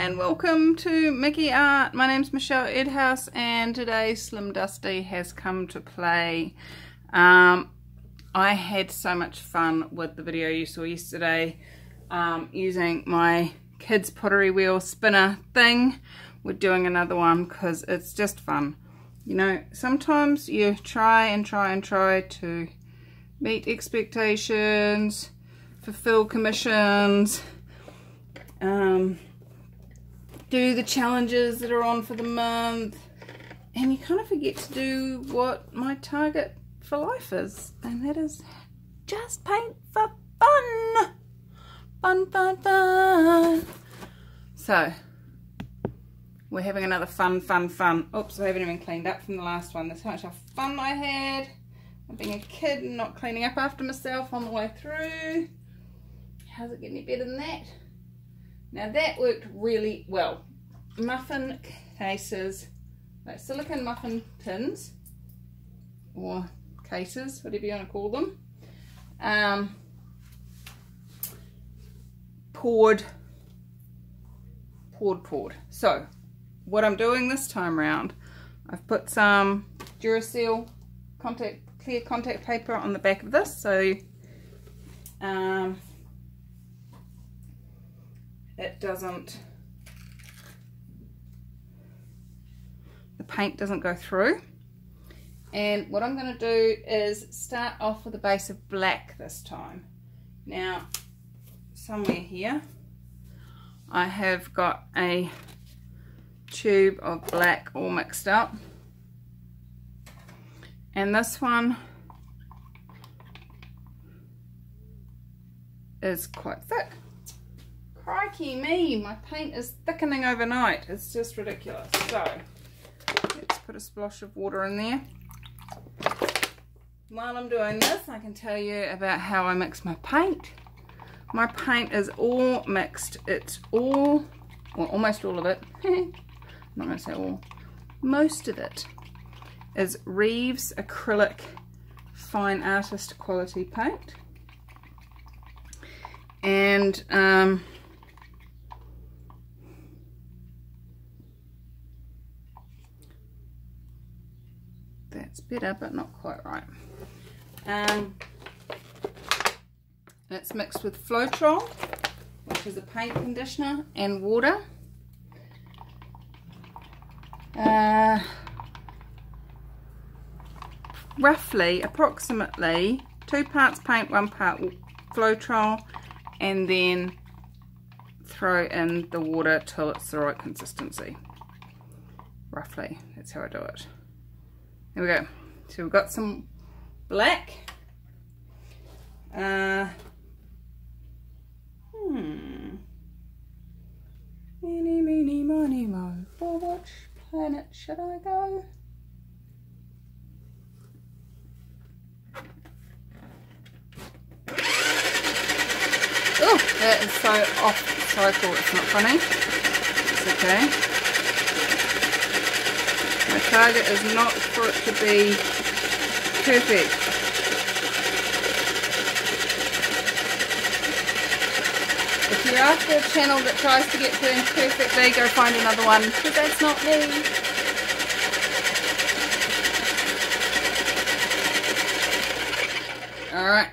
and welcome to Mickey Art. My name's Michelle Edhouse and today Slim Dusty has come to play. I had so much fun with the video you saw yesterday using my kids pottery wheel spinner thing. We're doing another one because it's just fun. You know, sometimes you try to meet expectations, fulfill commissions, do the challenges that are on for the month, and you kind of forget to do what my target for life is, and that is just paint for fun. Fun. So we're having another fun. Oops, I haven't even cleaned up from the last one. That's how much fun I had. I'm being a kid and not cleaning up after myself on the way through. How's it get any better than that? Now that worked really well. Muffin cases, like silicone muffin tins, or cases, whatever you want to call them. Poured. So what I'm doing this time round, I've put some Duracell clear contact paper on the back of this, so it doesn't, the paint doesn't go through. And what I'm going to do is start off with a base of black this time. Now somewhere here I have got a tube of black all mixed up, and this one is quite thick. Crikey me, my paint is thickening overnight. It's just ridiculous. So let's put a splosh of water in there. While I'm doing this, I can tell you about how I mix my paint. My paint is all mixed. It's all, well, almost all of it. I'm not going to say all. Most of it is Reeves acrylic fine artist quality paint. And that's better, but not quite right. It's mixed with Floetrol, which is a paint conditioner, and water. Roughly, approximately 2 parts paint, 1 part Floetrol, and then throw in the water till it's the right consistency. Roughly, that's how I do it. There we go. So we've got some black. Meeny, miny, mo. For which planet should I go? Oh, that is so off cycle, it's not funny. It's okay. My target is not for it to be perfect. If you're after a channel that tries to get things perfectly, go find another one, because that's not me. Alright.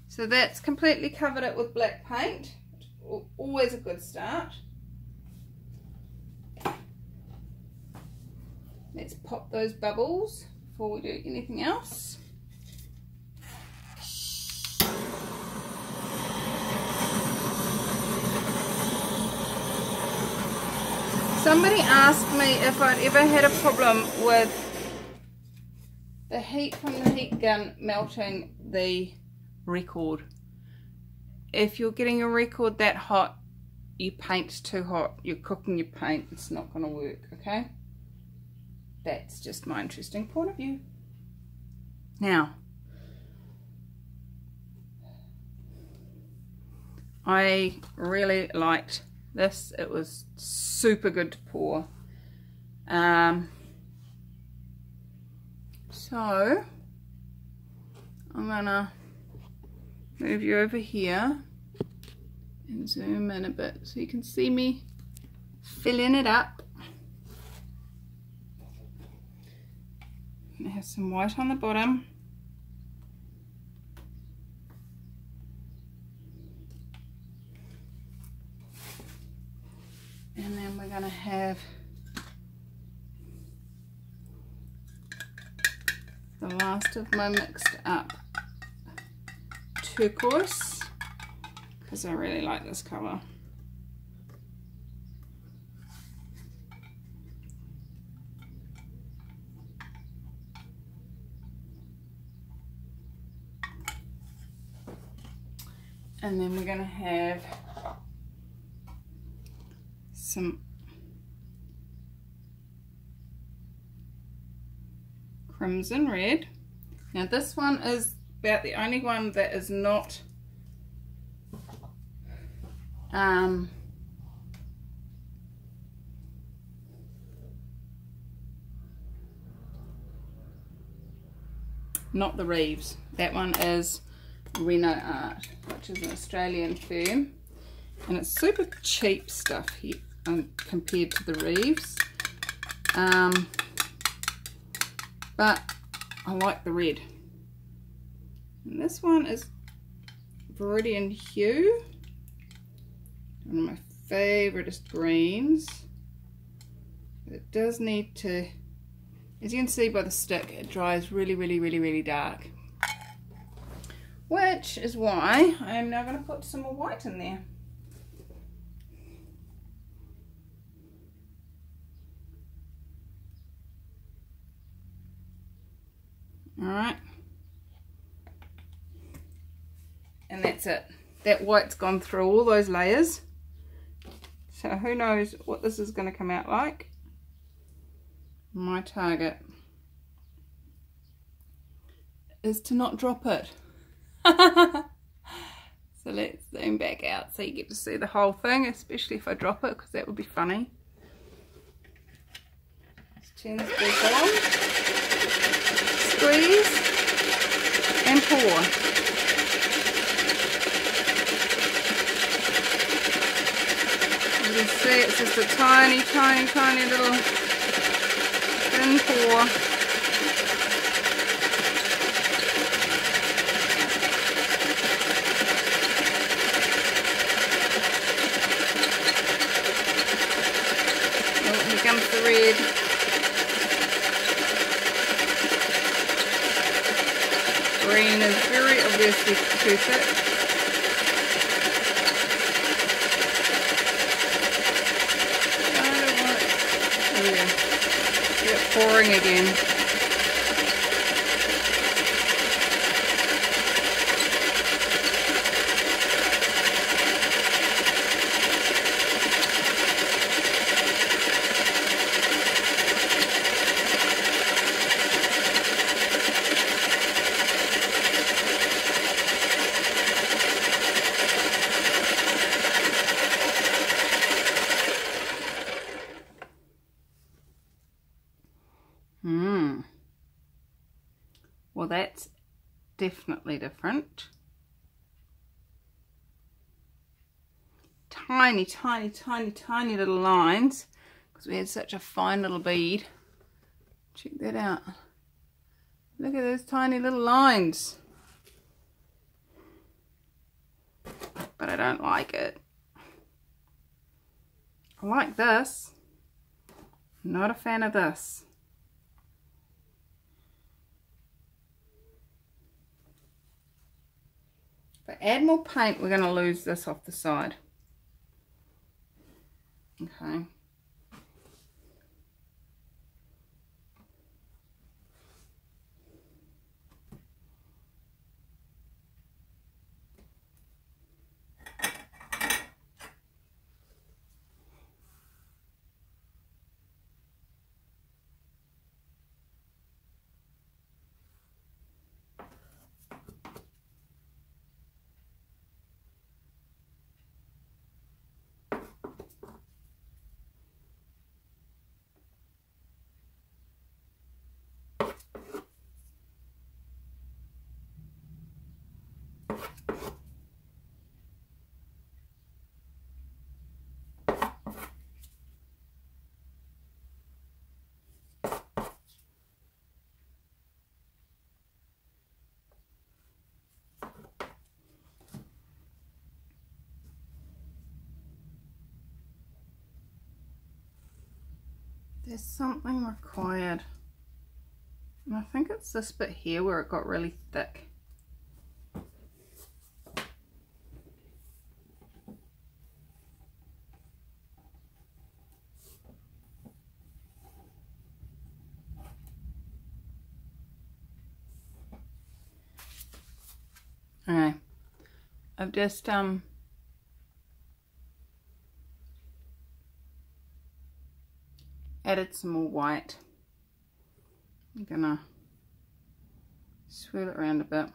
So that's completely covered it with black paint. Always a good start. Let's pop those bubbles before we do anything else. Somebody asked me if I'd ever had a problem with the heat from the heat gun melting the record. If you're getting your record that hot, your paint's too hot, you're cooking your paint, it's not going to work, okay? That's just my interesting point of view. Now, I really liked this. It was super good to pour. So I'm gonna move you over here and zoom in a bit so you can see me filling it up. I have some white on the bottom. And then we're going to have the last of my mixed up turquoise, because I really like this colour. And then we're going to have some crimson red. Now this one is about the only one that is not not the Reeves. That one is Reno Art, which is an Australian firm, and it's super cheap stuff here compared to the Reeves, but I like the red. And this one is Viridian Hue, one of my favouriteest greens. It does need to, as you can see by the stick, it dries really dark, which is why I am now going to put some more white in there. Alright, and that's it. That white's gone through all those layers, so who knows what this is going to come out like. My target is to not drop it. So let's zoom back out so you get to see the whole thing, especially if I drop it, because that would be funny. Let's turn this back on, squeeze and pour. You can see it's just a tiny little thin pour. Oh, here comes the red. Green is very obviously too thick. Pouring again. Well, that's definitely different. Tiny little lines, because we had such a fine little bead. Check that out. Look at those tiny little lines. But I don't like it. I like this. Not a fan of this. If I add more paint, we're going to lose this off the side. Okay. there's something required. And I think it's this bit here where it got really thick. Okay, I've just added some more white. I'm gonna swirl it around a bit.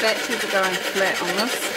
Batteries are going flat on this.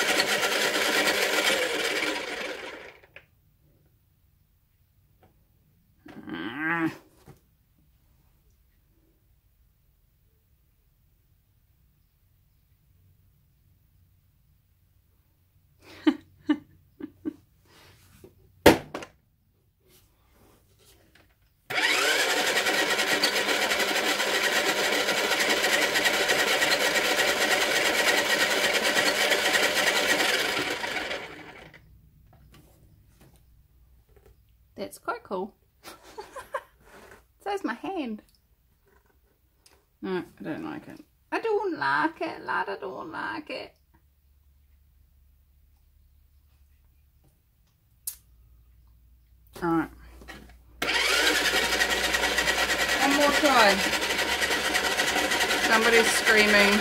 That's quite cool. So's my hand. No, I don't like it. I don't like it, lad. I don't like it. Alright. One more try. Somebody's screaming.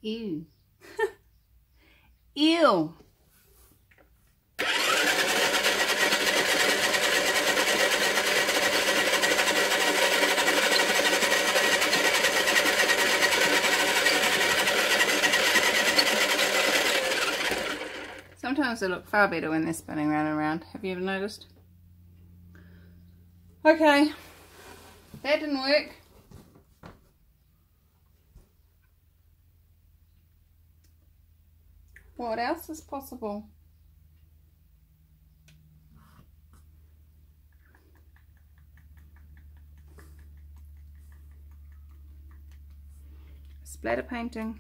Ew. Ew. Sometimes they look far better when they're spinning round and round. Have you ever noticed? Okay, that didn't work. What else is possible? Splatter painting.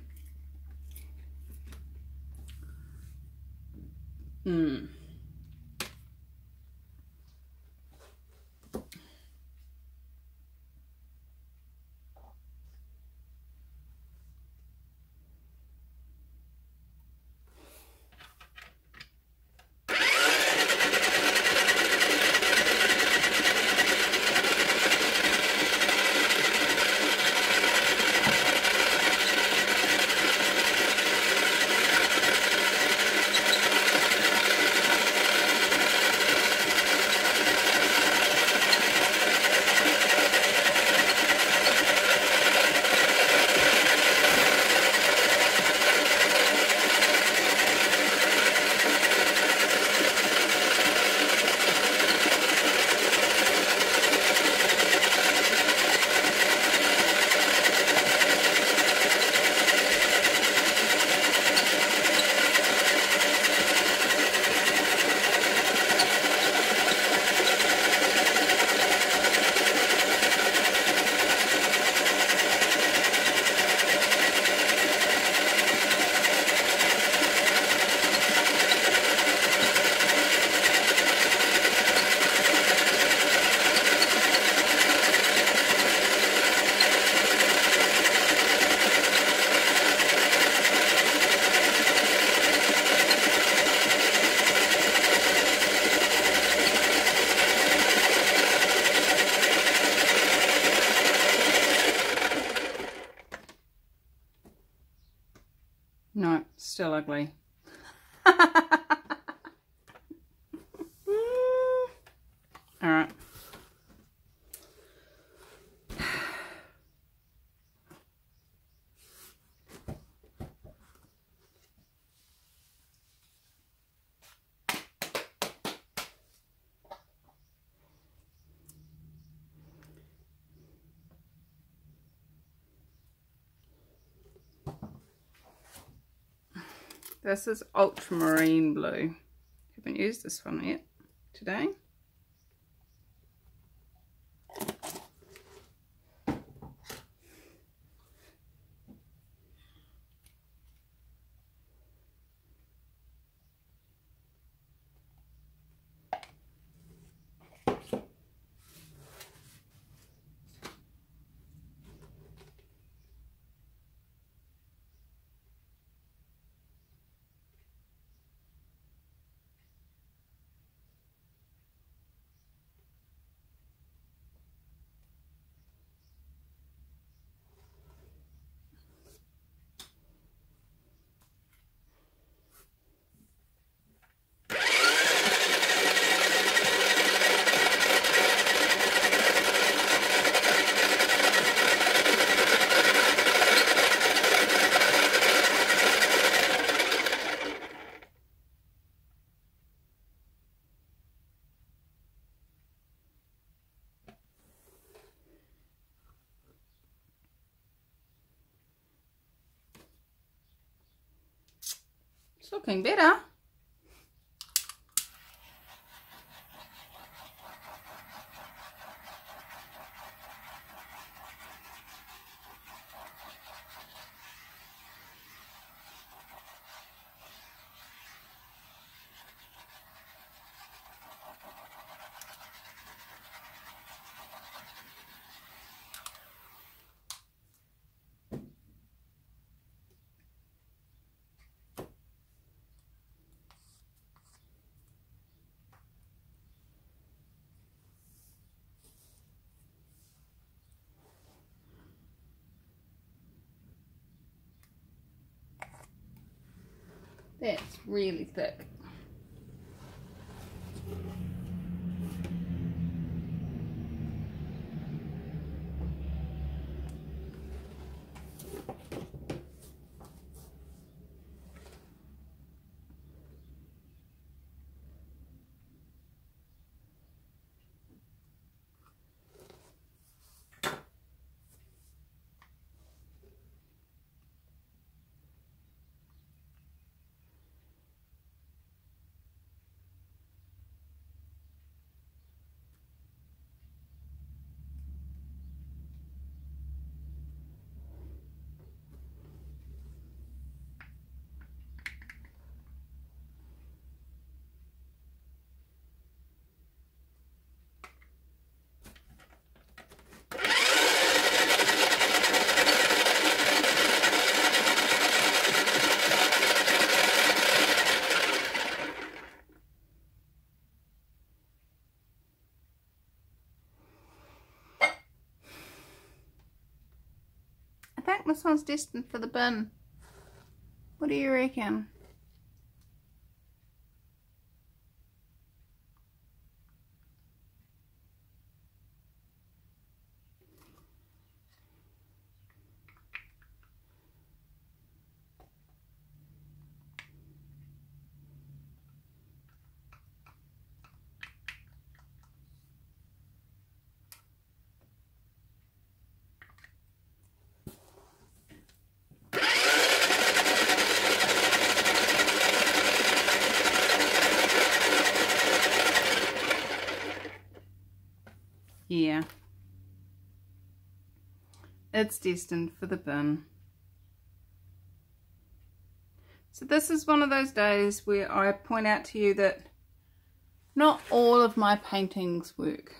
still ugly. Alright. This is ultramarine blue. Haven't used this one yet today. It's looking better. That's really thick. I think this one's destined for the bin. What do you reckon? Yeah, it's destined for the bin. So this is one of those days where I point out to you that not all of my paintings work.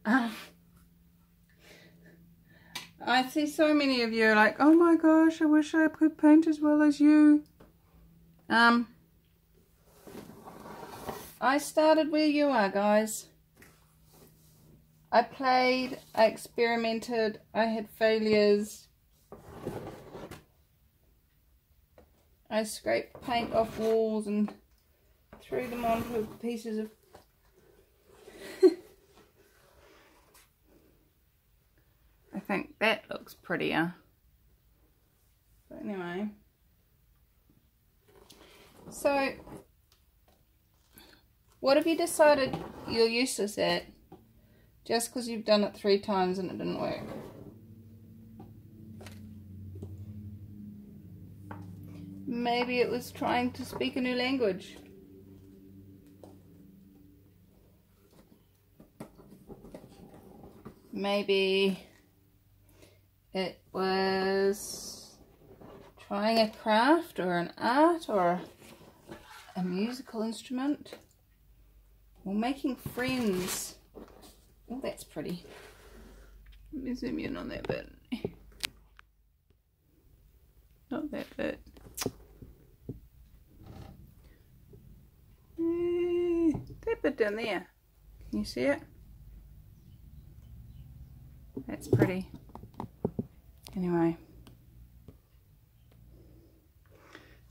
I see so many of you like, oh my gosh, I wish I could paint as well as you. I started where you are, guys. I played, I experimented, I had failures. I scraped paint off walls and threw them onto pieces of I think that looks prettier. But anyway, so what have you decided you're useless at just because you've done it 3 times and it didn't work? Maybe it was trying to speak a new language. Maybe it was trying a craft or an art or a musical instrument, or making friends. Oh, that's pretty. Let me zoom in on that bit. Not that bit. That bit down there. Can you see it? That's pretty. Anyway.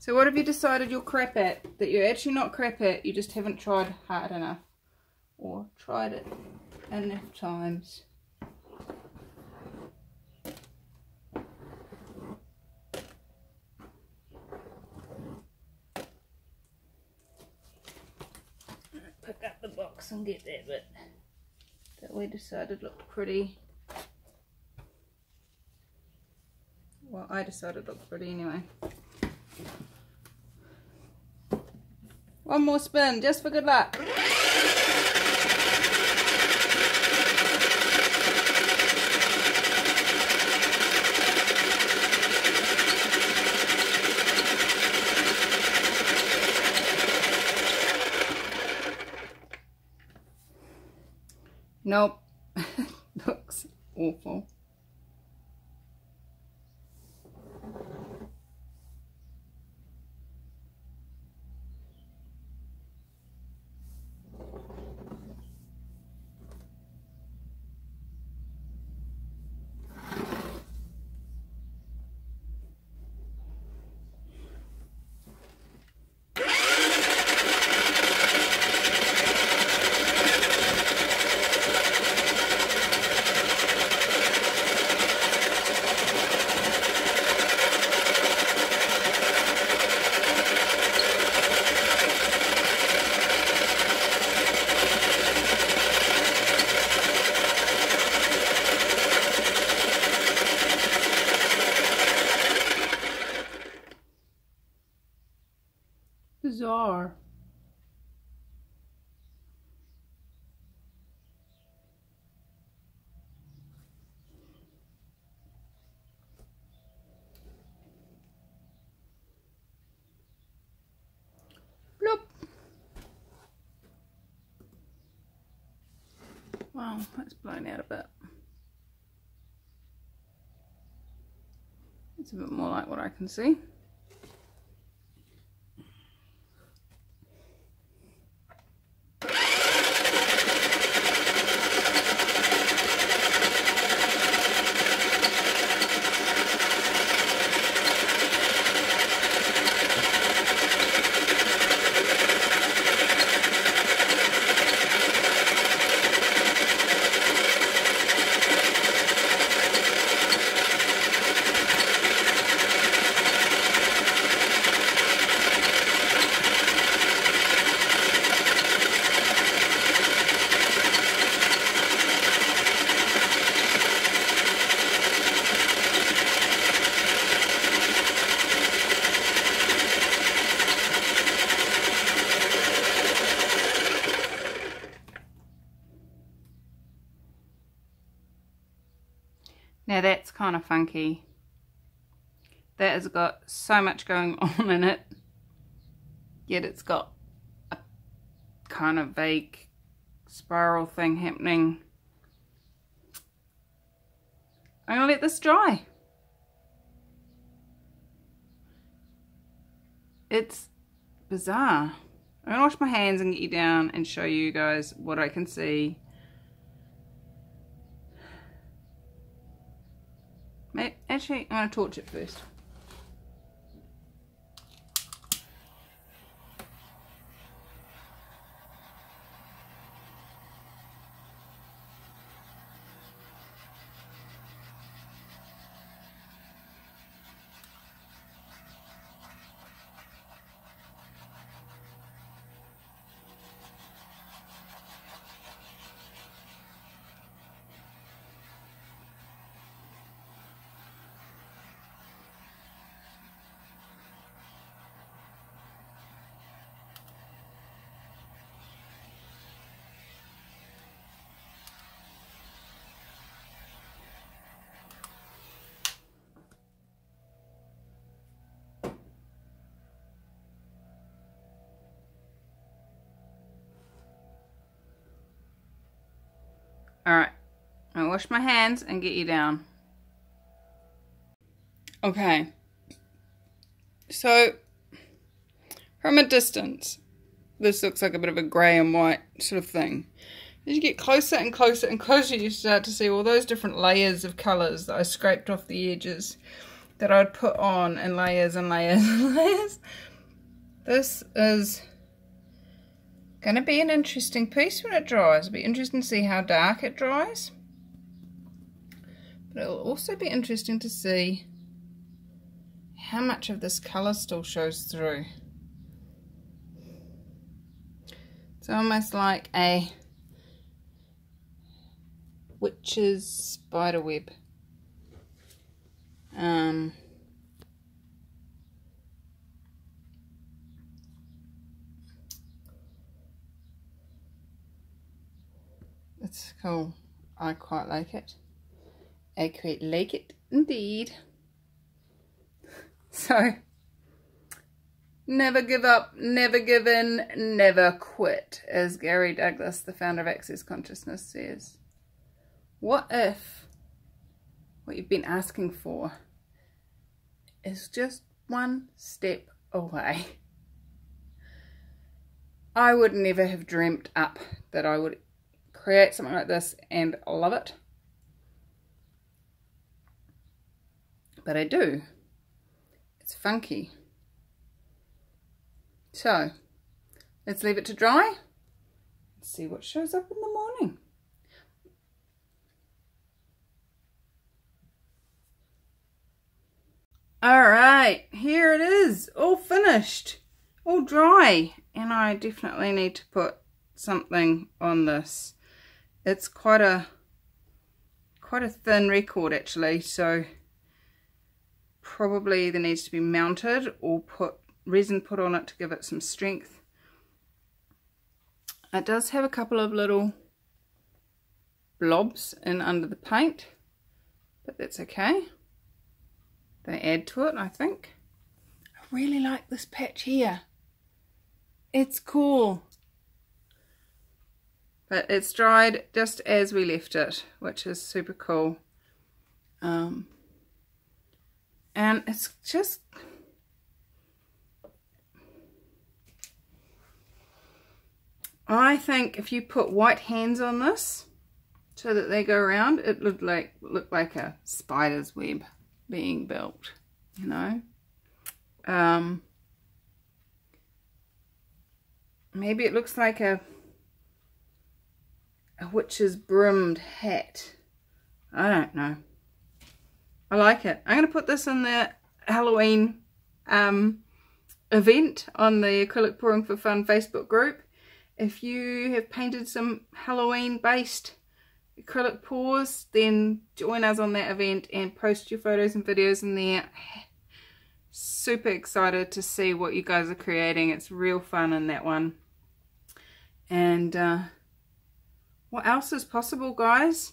So what have you decided you're crap at? That you're actually not crap at, you just haven't tried hard enough. Or tried it enough times. Pick up the box and get that bit that we decided looked pretty. Well, I decided looked pretty anyway. One more spin, just for good luck. Nope. Looks awful. Bizarre. Bloop. Wow, that's blown out a bit. It's a bit more like what I can see. Now that's kind of funky. That has got so much going on in it, yet it's got a kind of vague spiral thing happening. I'm gonna let this dry. It's bizarre. I'm gonna wash my hands and get you down and show you guys what I can see. Actually, I'm going to torch it first. Alright, I'll wash my hands and get you down. Okay, so from a distance, this looks like a bit of a grey and white sort of thing. As you get closer and closer and closer, you start to see all those different layers of colours that I scraped off the edges that I'd put on in layers and layers and layers. This is going to be an interesting piece when it dries. It'll be interesting to see how dark it dries. But it'll also be interesting to see how much of this colour still shows through. It's almost like a witch's spider web. It's cool. I quite like it. I quite like it indeed. So, never give up, never give in, never quit, as Gary Douglas, the founder of Access Consciousness, says. What if what you've been asking for is just one step away? I would never have dreamt up that I would create something like this and love it. But I do. It's funky. So, let's leave it to dry and see what shows up in the morning. Alright, here it is, all finished, all dry, and I definitely need to put something on this. It's quite a thin record actually, so probably there needs to be mounted or resin put on it to give it some strength. It does have a couple of little blobs in under the paint, but that's okay. They add to it, I think. I really like this patch here. It's cool. But it's dried just as we left it, which is super cool. And it's just... I think if you put white hands on this, so that they go around, it look like a spider's web being built, you know. Maybe it looks like a witch's brimmed hat. I don't know. I like it. I'm going to put this in the Halloween event on the Acrylic Pouring for Fun Facebook group. If you have painted some Halloween based acrylic pours, then join us on that event and post your photos and videos in there. Super excited to see what you guys are creating. It's real fun in that one. And what else is possible, guys?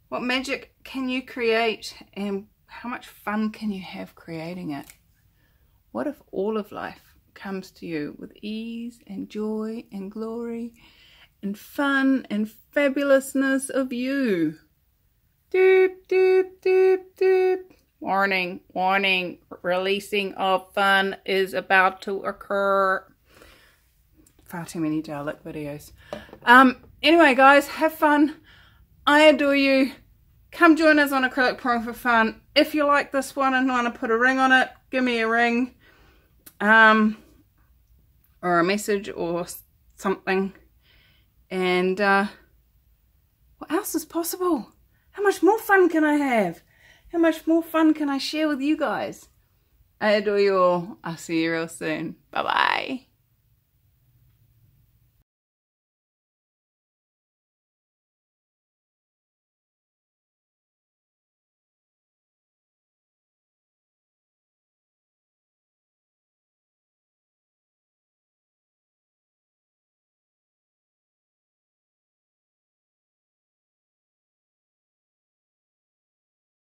What magic can you create, and how much fun can you have creating it? What if all of life comes to you with ease and joy and glory and fun and fabulousness of you? Doop, doop, doop, doop. Warning, warning, releasing of fun is about to occur. Far too many Dalek videos. Anyway, guys, have fun. I adore you. Come join us on Acrylic Pouring for Fun. If you like this one and want to put a ring on it, give me a ring. Or a message or something. And what else is possible? How much more fun can I have? How much more fun can I share with you guys? I adore you all. I'll see you real soon. Bye bye.